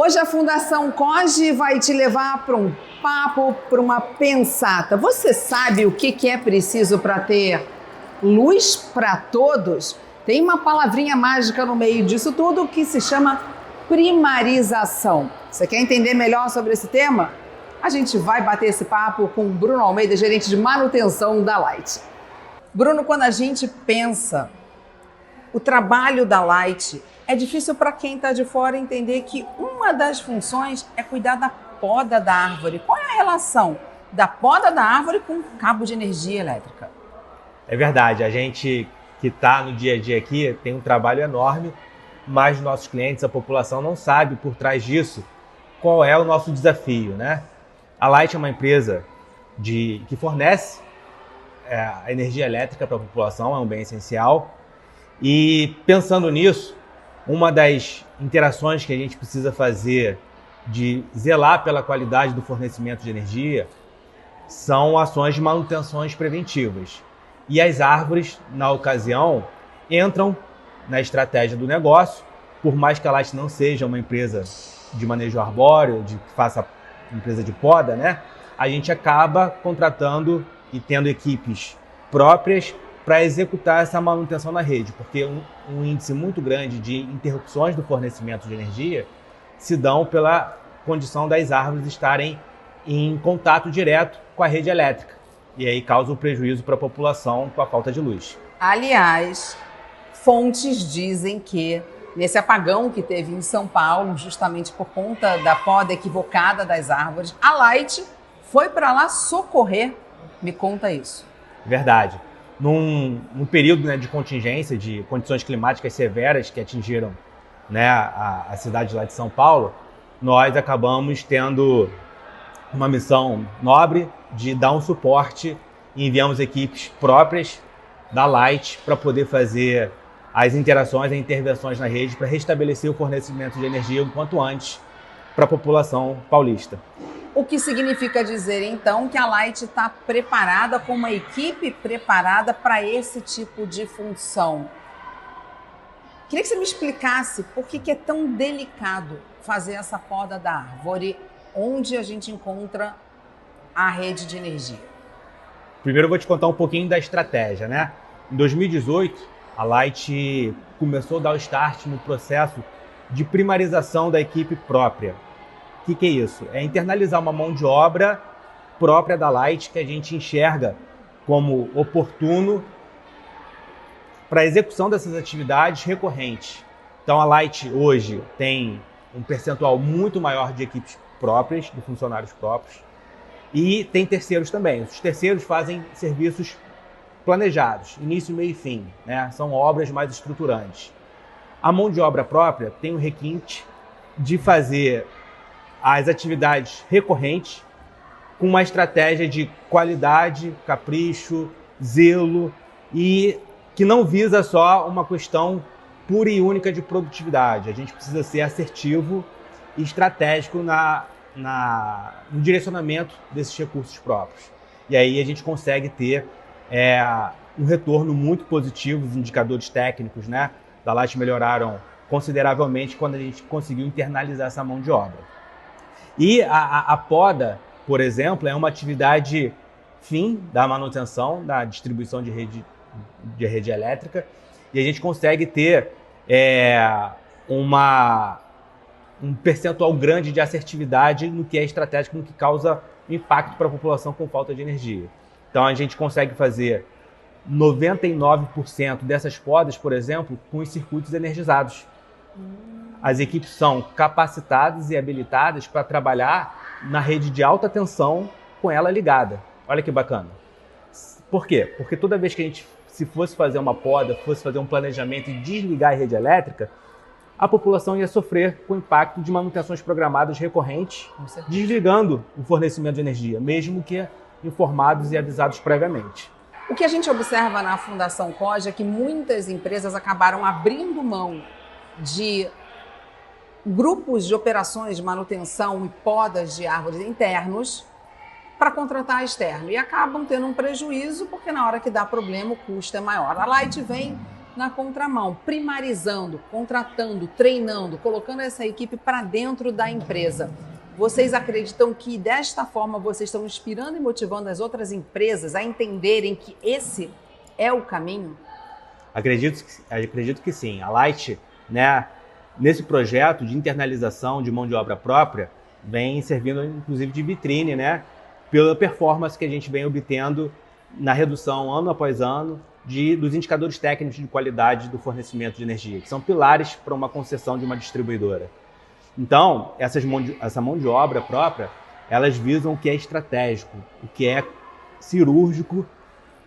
Hoje a Fundação COGE vai te levar para um papo, para uma pensata. Você sabe o que é preciso para ter luz para todos? Tem uma palavrinha mágica no meio disso tudo que se chama primarização. Você quer entender melhor sobre esse tema? A gente vai bater esse papo com o Bruno Almeida, gerente de manutenção da Light. Bruno, quando a gente pensa o trabalho da Light, é difícil para quem está de fora entender que uma das funções é cuidar da poda da árvore. Qual é a relação da poda da árvore com o cabo de energia elétrica? É verdade, a gente que está no dia a dia aqui tem um trabalho enorme, mas nossos clientes, a população não sabe por trás disso qual é o nosso desafio, né? A Light é uma empresa que fornece a energia elétrica para a população, é um bem essencial. E pensando nisso, uma das interações que a gente precisa fazer de zelar pela qualidade do fornecimento de energia são ações de manutenções preventivas. E as árvores, na ocasião, entram na estratégia do negócio. Por mais que a Light não seja uma empresa de manejo arbóreo, que faça empresa de poda, né? A gente acaba contratando e tendo equipes próprias para executar essa manutenção na rede, porque um índice muito grande de interrupções do fornecimento de energia se dão pela condição das árvores estarem em contato direto com a rede elétrica, e aí causa um prejuízo para a população com a falta de luz. Aliás, fontes dizem que nesse apagão que teve em São Paulo, justamente por conta da poda equivocada das árvores, a Light foi para lá socorrer. Me conta isso. Verdade. Num período, né, de contingência, de condições climáticas severas que atingiram, né, a cidade lá de São Paulo, nós acabamos tendo uma missão nobre de dar um suporte e enviamos equipes próprias da Light para poder fazer as interações e intervenções na rede para restabelecer o fornecimento de energia o quanto antes para a população paulista. O que significa dizer, então, que a Light está preparada, com uma equipe preparada para esse tipo de função. Queria que você me explicasse por que é tão delicado fazer essa poda da árvore, onde a gente encontra a rede de energia. Primeiro eu vou te contar um pouquinho da estratégia, né? Em 2018, a Light começou a dar o start no processo de primarização da equipe própria. O que é isso? É internalizar uma mão de obra própria da Light que a gente enxerga como oportuno para a execução dessas atividades recorrentes. Então a Light hoje tem um percentual muito maior de equipes próprias, de funcionários próprios, e tem terceiros também. Os terceiros fazem serviços planejados, início, meio e fim, né? São obras mais estruturantes. A mão de obra própria tem o requinte de fazer as atividades recorrentes com uma estratégia de qualidade, capricho, zelo, e que não visa só uma questão pura e única de produtividade. A gente precisa ser assertivo e estratégico no direcionamento desses recursos próprios. E aí a gente consegue ter um retorno muito positivo. Os indicadores técnicos, né, da Light melhoraram consideravelmente quando a gente conseguiu internalizar essa mão de obra. E a poda, por exemplo, é uma atividade fim da manutenção, da distribuição de rede elétrica, e a gente consegue ter um percentual grande de assertividade no que é estratégico, no que causa impacto para a população com falta de energia. Então a gente consegue fazer 99% dessas podas, por exemplo, com os circuitos energizados. As equipes são capacitadas e habilitadas para trabalhar na rede de alta tensão com ela ligada. Olha que bacana. Por quê? Porque toda vez que a gente, se fosse fazer uma poda, fosse fazer um planejamento e desligar a rede elétrica, a população ia sofrer com o impacto de manutenções programadas recorrentes, desligando o fornecimento de energia, mesmo que informados e avisados previamente. O que a gente observa na Fundação COGE é que muitas empresas acabaram abrindo mão de grupos de operações de manutenção e podas de árvores internos para contratar externo, e acabam tendo um prejuízo porque na hora que dá problema o custo é maior. A Light vem na contramão, primarizando, contratando, treinando, colocando essa equipe para dentro da empresa. Vocês acreditam que desta forma vocês estão inspirando e motivando as outras empresas a entenderem que esse é o caminho? Acredito que sim. A Light, né, nesse projeto de internalização de mão de obra própria, vem servindo inclusive de vitrine, né, pela performance que a gente vem obtendo na redução ano após ano dos indicadores técnicos de qualidade do fornecimento de energia, que são pilares para uma concessão de uma distribuidora. Então, essa mão de obra própria, elas visam o que é estratégico, o que é cirúrgico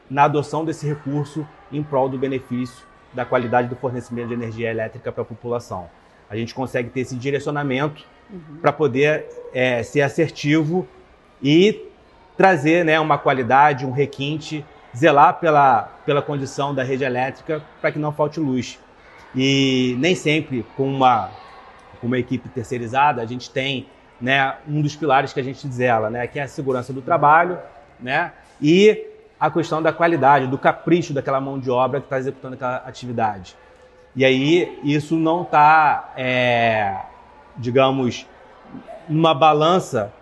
na adoção desse recurso em prol do benefício da qualidade do fornecimento de energia elétrica para a população. A gente consegue ter esse direcionamento para poder ser assertivo e trazer, né, uma qualidade, um requinte, zelar pela condição da rede elétrica para que não falte luz. E nem sempre com uma equipe terceirizada a gente tem, né, um dos pilares que a gente zela, né, que é a segurança do trabalho, né, e a questão da qualidade, do capricho daquela mão de obra que está executando aquela atividade. E aí isso não está, digamos, numa balança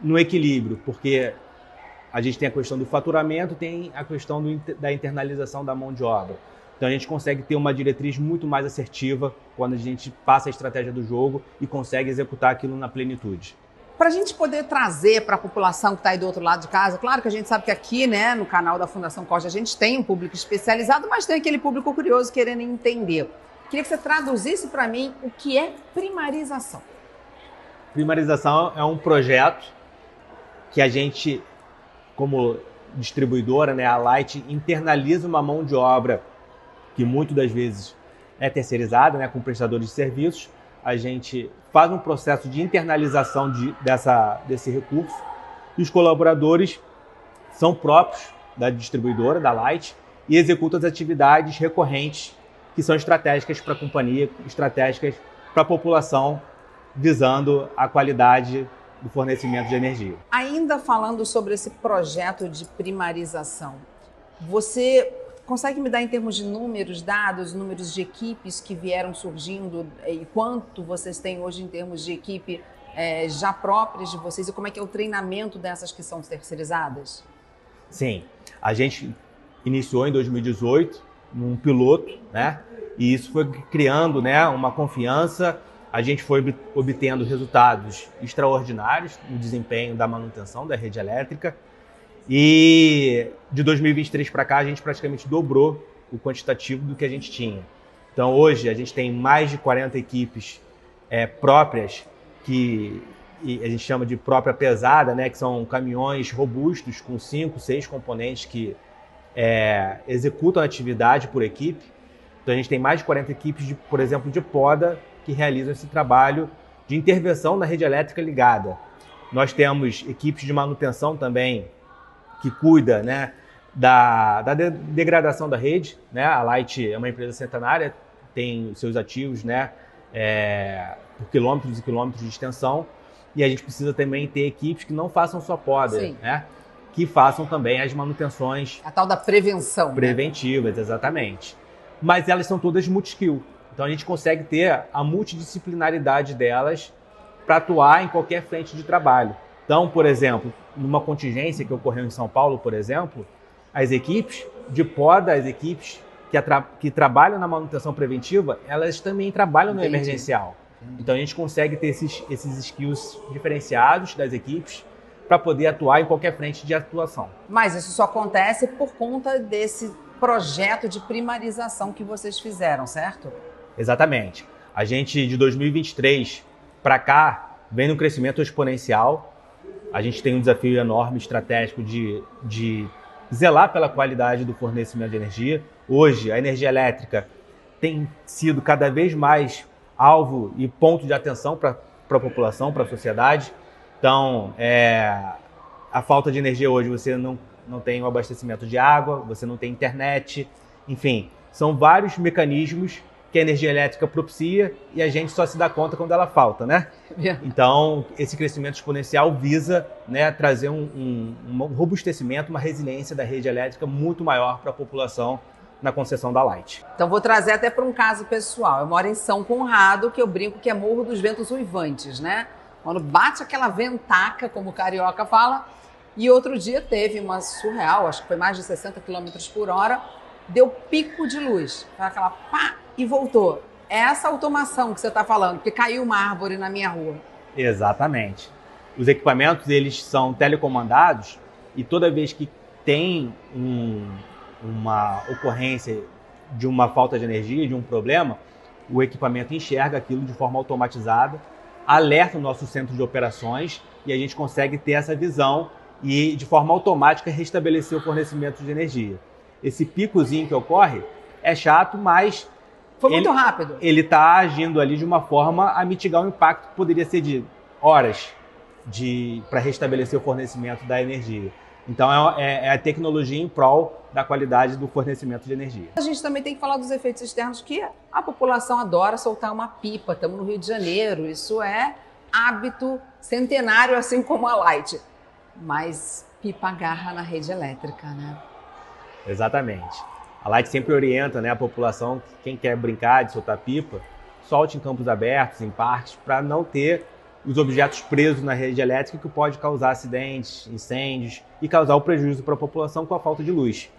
no equilíbrio, porque a gente tem a questão do faturamento, tem a questão da internalização da mão de obra. Então a gente consegue ter uma diretriz muito mais assertiva quando a gente passa a estratégia do jogo e consegue executar aquilo na plenitude. Para a gente poder trazer para a população que está aí do outro lado de casa, claro que a gente sabe que aqui, né, no canal da Fundação Costa, a gente tem um público especializado, mas tem aquele público curioso querendo entender. Queria que você traduzisse para mim o que é primarização. Primarização é um projeto que a gente, como distribuidora, né, a Light, internaliza uma mão de obra que muitas das vezes é terceirizada, né, com prestadores de serviços. A gente faz um processo de internalização desse recurso e os colaboradores são próprios da distribuidora, da Light, e executam as atividades recorrentes que são estratégicas para a companhia, estratégicas para a população, visando a qualidade do fornecimento de energia. Ainda falando sobre esse projeto de primarização, você consegue me dar em termos de números, dados, números de equipes que vieram surgindo e quanto vocês têm hoje em termos de equipe já próprias de vocês e como é que é o treinamento dessas que são terceirizadas? Sim, a gente iniciou em 2018 num piloto, né? E isso foi criando, né, uma confiança. A gente foi obtendo resultados extraordinários no desempenho da manutenção da rede elétrica. E de 2023 para cá, a gente praticamente dobrou o quantitativo do que a gente tinha. Então, hoje, a gente tem mais de 40 equipes próprias, que a gente chama de própria pesada, né? Que são caminhões robustos com 5, 6 componentes que executam a atividade por equipe. Então, a gente tem mais de 40 equipes, por exemplo, de poda, que realizam esse trabalho de intervenção na rede elétrica ligada. Nós temos equipes de manutenção também, que cuida, né, da degradação da rede, né? A Light é uma empresa centenária, tem seus ativos, né, por quilômetros e quilômetros de extensão, e a gente precisa também ter equipes que não façam só poda, né, que façam também as manutenções. A tal da prevenção. Preventivas, né? Exatamente. Mas elas são todas multi-skill. Então a gente consegue ter a multidisciplinaridade delas para atuar em qualquer frente de trabalho. Então, por exemplo, numa contingência que ocorreu em São Paulo, por exemplo, as equipes de poda, as equipes que trabalham na manutenção preventiva, elas também trabalham no emergencial. Então a gente consegue ter esses skills diferenciados das equipes para poder atuar em qualquer frente de atuação. Mas isso só acontece por conta desse projeto de primarização que vocês fizeram, certo? Exatamente. A gente, de 2023 para cá, vem num crescimento exponencial. A gente tem um desafio enorme, estratégico, de zelar pela qualidade do fornecimento de energia. Hoje, a energia elétrica tem sido cada vez mais alvo e ponto de atenção para a população, para a sociedade. Então, a falta de energia hoje, você não tem o abastecimento de água, você não tem internet, enfim, são vários mecanismos que a energia elétrica propicia e a gente só se dá conta quando ela falta, né? Então, esse crescimento exponencial visa, né, trazer um robustecimento, uma resiliência da rede elétrica muito maior para a população na concessão da Light. Então vou trazer até para um caso pessoal. Eu moro em São Conrado, que eu brinco que é Morro dos Ventos Uivantes, né? Quando bate aquela ventaca, como o carioca fala, e outro dia teve uma surreal, acho que foi mais de 60 km por hora, deu pico de luz, foi aquela pá e voltou. É essa automação que você está falando, porque caiu uma árvore na minha rua. Exatamente. Os equipamentos, eles são telecomandados e toda vez que tem uma ocorrência de uma falta de energia, de um problema, o equipamento enxerga aquilo de forma automatizada, alerta o nosso centro de operações e a gente consegue ter essa visão e, de forma automática, restabelecer o fornecimento de energia. Esse picozinho que ocorre é chato, mas foi muito rápido. Ele está agindo ali de uma forma a mitigar o impacto que poderia ser de horas para restabelecer o fornecimento da energia. Então é a tecnologia em prol da qualidade do fornecimento de energia. A gente também tem que falar dos efeitos externos, que a população adora soltar uma pipa. Estamos no Rio de Janeiro, isso é hábito centenário, assim como a Light. Mas pipa agarra na rede elétrica, né? Exatamente. A Light sempre orienta, né, a população, quem quer brincar de soltar pipa, solte em campos abertos, em parques, para não ter os objetos presos na rede elétrica, que pode causar acidentes, incêndios e causar o prejuízo para a população com a falta de luz.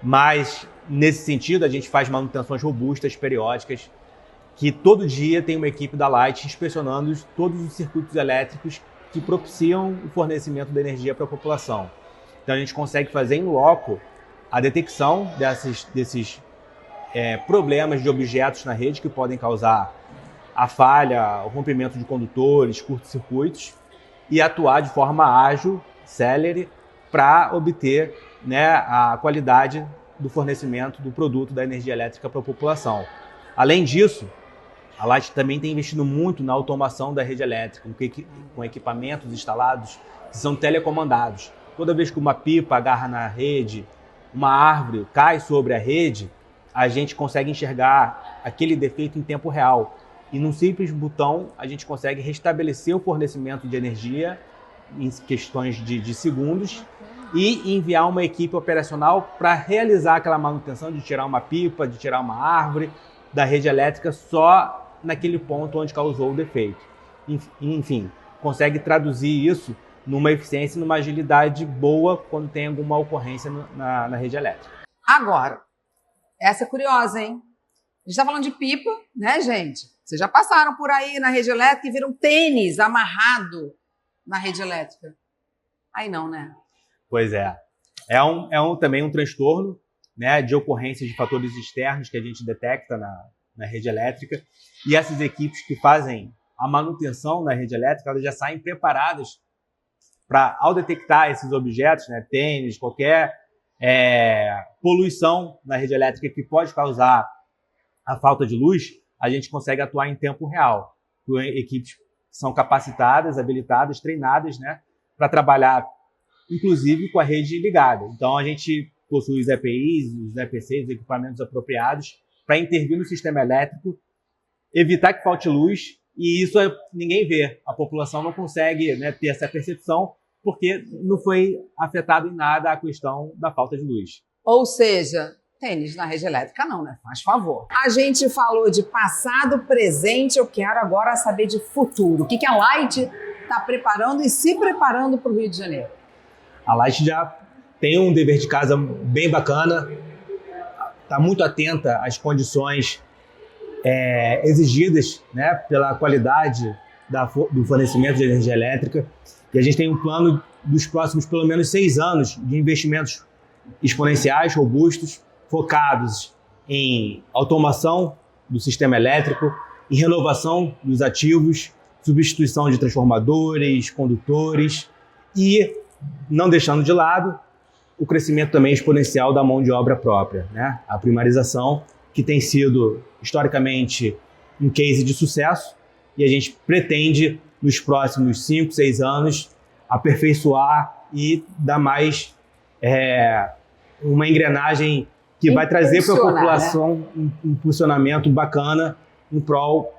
Mas, nesse sentido, a gente faz manutenções robustas, periódicas, que todo dia tem uma equipe da Light inspecionando todos os circuitos elétricos que propiciam o fornecimento de energia para a população. Então a gente consegue fazer em loco a detecção desses problemas de objetos na rede que podem causar a falha, o rompimento de condutores, curtos-circuitos, e atuar de forma ágil, célere, para obter, né, a qualidade do fornecimento do produto da energia elétrica para a população. Além disso, a Light também tem investido muito na automação da rede elétrica, com equipamentos instalados que são telecomandados. Toda vez que uma pipa agarra na rede, uma árvore cai sobre a rede, a gente consegue enxergar aquele defeito em tempo real. E num simples botão, a gente consegue restabelecer o fornecimento de energia em questões de segundos e enviar uma equipe operacional para realizar aquela manutenção de tirar uma pipa, de tirar uma árvore da rede elétrica só naquele ponto onde causou o defeito. Enfim, consegue traduzir isso numa eficiência e numa agilidade boa quando tem alguma ocorrência na rede elétrica. Agora, essa é curiosa, hein? A gente está falando de pipa, né, gente? Vocês já passaram por aí na rede elétrica e viram tênis amarrado na rede elétrica? Aí não, né? Pois é. Também um transtorno, né, de ocorrência de fatores externos que a gente detecta na rede elétrica. E essas equipes que fazem a manutenção na rede elétrica, elas já saem preparadas para, ao detectar esses objetos, né, tênis, qualquer poluição na rede elétrica que pode causar a falta de luz, a gente consegue atuar em tempo real. Com equipes que são capacitadas, habilitadas, treinadas, né, para trabalhar, inclusive, com a rede ligada. Então, a gente possui os EPIs, os EPCs, os equipamentos apropriados para intervir no sistema elétrico, evitar que falte luz, e isso ninguém vê. A população não consegue, né, ter essa percepção, porque não foi afetado em nada a questão da falta de luz. Ou seja, tênis na rede elétrica não, né? Faz favor. A gente falou de passado, presente, eu quero agora saber de futuro. O que a Light está preparando e se preparando para o Rio de Janeiro? A Light já tem um dever de casa bem bacana, está muito atenta às condições exigidas, né, pela qualidade do fornecimento de energia elétrica. E a gente tem um plano dos próximos pelo menos 6 anos de investimentos exponenciais, robustos, focados em automação do sistema elétrico, em renovação dos ativos, substituição de transformadores, condutores e, não deixando de lado, o crescimento também exponencial da mão de obra própria, né? A primarização, que tem sido historicamente um case de sucesso, e a gente pretende, nos próximos 5, 6 anos, aperfeiçoar e dar mais uma engrenagem que vai trazer para a população, né, um funcionamento bacana em prol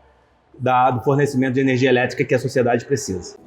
do fornecimento de energia elétrica que a sociedade precisa.